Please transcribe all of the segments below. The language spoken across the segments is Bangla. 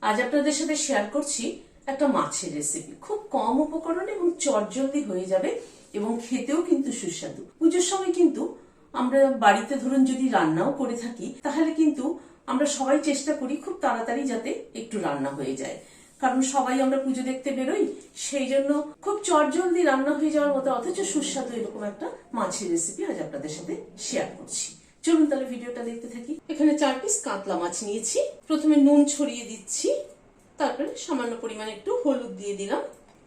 আজ আপনাদের সাথে শেয়ার করছি একটা মাছের রেসিপি। খুব কম উপকরণে এবং চটজলদি হয়ে যাবে এবং খেতেও কিন্তু সুস্বাদু। পুজোর সময় কিন্তু আমরা বাড়িতে ধরুন যদি রান্নাও করে থাকি তাহলে কিন্তু আমরা সবাই চেষ্টা করি খুব তাড়াতাড়ি যাতে একটু রান্না হয়ে যায়, কারণ সবাই আমরা পুজো দেখতে বেরোই, সেই জন্য খুব চটজলদি রান্না হয়ে যাওয়ার মতো অথচ সুস্বাদু এরকম একটা মাছের রেসিপি আজ আপনাদের সাথে শেয়ার করছি। চলুন তাহলে ভিডিওটা দেখতে থাকি। এখানে 4 পিস কাতলা মাছ নিয়েছি। প্রথমে নুন ছড়িয়ে দিচ্ছি, তারপরে সামান্য পরিমাণে একটু হলুদ দিয়ে দিলাম।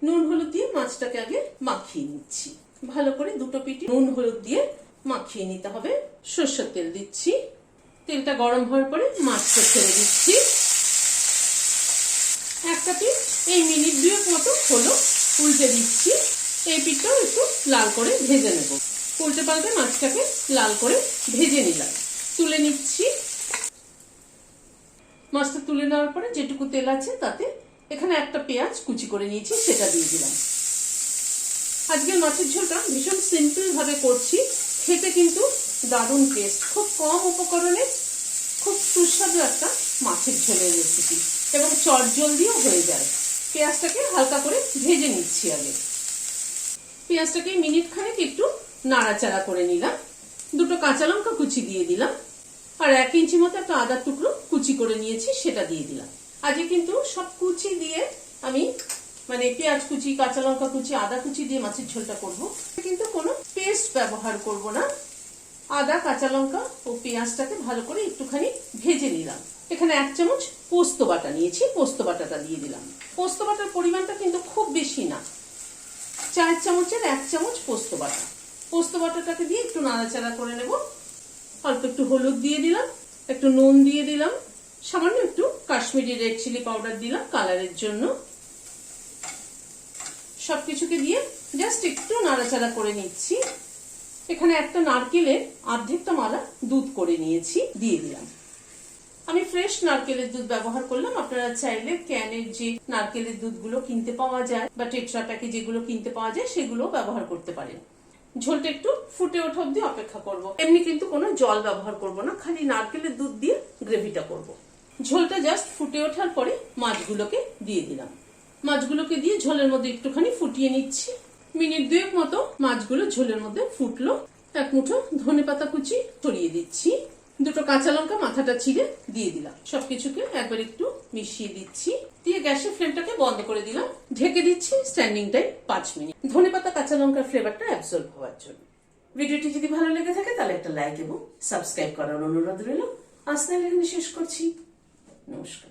নুন হলুদ দিয়ে মাছটাকে আগে মাখিয়ে নিচ্ছি ভালো করে। দুটো পিঠে নুন হলুদ দিয়ে মাখিয়ে নিতে হবে। সরষের তেল দিচ্ছি। তেলটা গরম হওয়ার পরে মাছটা ছেড়ে দিচ্ছি। একটা পিঠ এই মিনিট 2 মতো হলো, উল্টে দিচ্ছি। এই পিঠটাও একটু লাল করে ভেজে নেব। উল্টে পাল্টে মাছটাকে লাল করে ভেজে নিলাম, তুলে নিচ্ছি। মাছটা তুলে নেওয়ার পরে যেটুকু তেল আছে তাতে এখানে একটা পেঁয়াজ কুচি করে নিয়েছি, সেটা দিয়ে দিলাম। আজকের মাছের ঝোলটা ভীষণ সিম্পল ভাবে করছি, খেতে কিন্তু দারুণ টেস্ট। খুব কম উপকরণে খুব সুস্বাদু একটা মাছের ঝোলের রেসিপি এবং চটজলদিও হয়ে যায়। পেঁয়াজটাকে হালকা করে ভেজে নিচ্ছি আগে। পেঁয়াজটাকে মিনিট খানেক একটু নাড়াচাড়া করে নিলাম। দুটো কাঁচা লঙ্কা কুচি দিয়ে দিলাম, আর 1 ইঞ্চি মতো একটা আদার টুকরো কুচি করে নিয়েছি, সেটা দিয়ে দিলাম। আজকে কিন্তু সব কুচি দিয়ে আমি পেঁয়াজ কুচি, কাঁচা লঙ্কা কুচি, আদা কুচি দিয়ে মাছের ঝোলটা করব, কিন্তু কোনো পেস্ট ব্যবহার করব না। আদা, কাঁচা লঙ্কা ও পেঁয়াজটাকে ভালো করে একটুখানি ভেজে নিলাম। এখানে 1 চামচ পোস্ত বাটা নিয়েছি, পোস্ত বাটাটা দিয়ে দিলাম। পোস্ত বাটার পরিমাণটা কিন্তু খুব বেশি না, 4 চামচের 1 চামচ পোস্ত বাটা। পোস্ত বাটাটাকে দিয়ে একটু নাড়াচাড়া করে নেব। অল্প একটু হলুদ দিয়ে দিলাম, একটু নুন দিয়ে দিলাম, সামান্য একটু কাশ্মীরি রেড চিলি পাউডার দিলাম কালারের জন্য। সবকিছুকে দিয়ে জাস্ট একটু নাড়াচাড়া করে নিচ্ছি। এখানে একটা নারকেলের অর্ধেকটা মালা দুধ করে নিয়েছি, দিয়ে দিলাম। আমি ফ্রেশ নারকেলের দুধ ব্যবহার করলাম। আপনারা চাইলে ক্যানের যে নারকেলের দুধগুলো কিনতে পাওয়া যায় বা টেট্রা প্যাকে যেগুলো কিনতে পাওয়া যায় সেগুলো ব্যবহার করতে পারেন। ঝোলটা একটু ফুটে ওঠা অব্দি অপেক্ষা করব। এমনি কিন্তু কোনো জল ব্যবহার করব না, খালি নারকেলের দুধ দিয়ে গ্রেভিটা করব। ঝোলটা জাস্ট ফুটে ওঠার পরে মাছগুলোকে দিয়ে দিলাম। মাছগুলোকে দিয়ে ঝোলের মধ্যে একটুখানি ফুটিয়ে নিচ্ছি। মিনিট 2 মতো মাছগুলো ঝোলের মধ্যে ফুটলো। 1 মুঠো ধনেপাতা কুচি ছড়িয়ে দিচ্ছি। দুটো কাঁচা লঙ্কা মাথাটা ছিঁড়ে দিয়ে দিলাম। সবকিছুকে একবার একটু মিশিয়ে দিচ্ছি, দিয়ে গ্যাসের ফ্লেমটাকে বন্ধ করে দিলাম। ঢেকে দিচ্ছি স্ট্যান্ডিং টাইম 5 মিনিট, ধনেপাতা কাঁচা লঙ্কার ফ্লেভারটা অ্যাবসর্ব হওয়ার জন্য। ভিডিওটি যদি ভালো লেগে থাকে তাহলে একটা লাইক এবং সাবস্ক্রাইব করার অনুরোধ রইল। আজ তাহলে এখানে শেষ করছি। নমস্কার।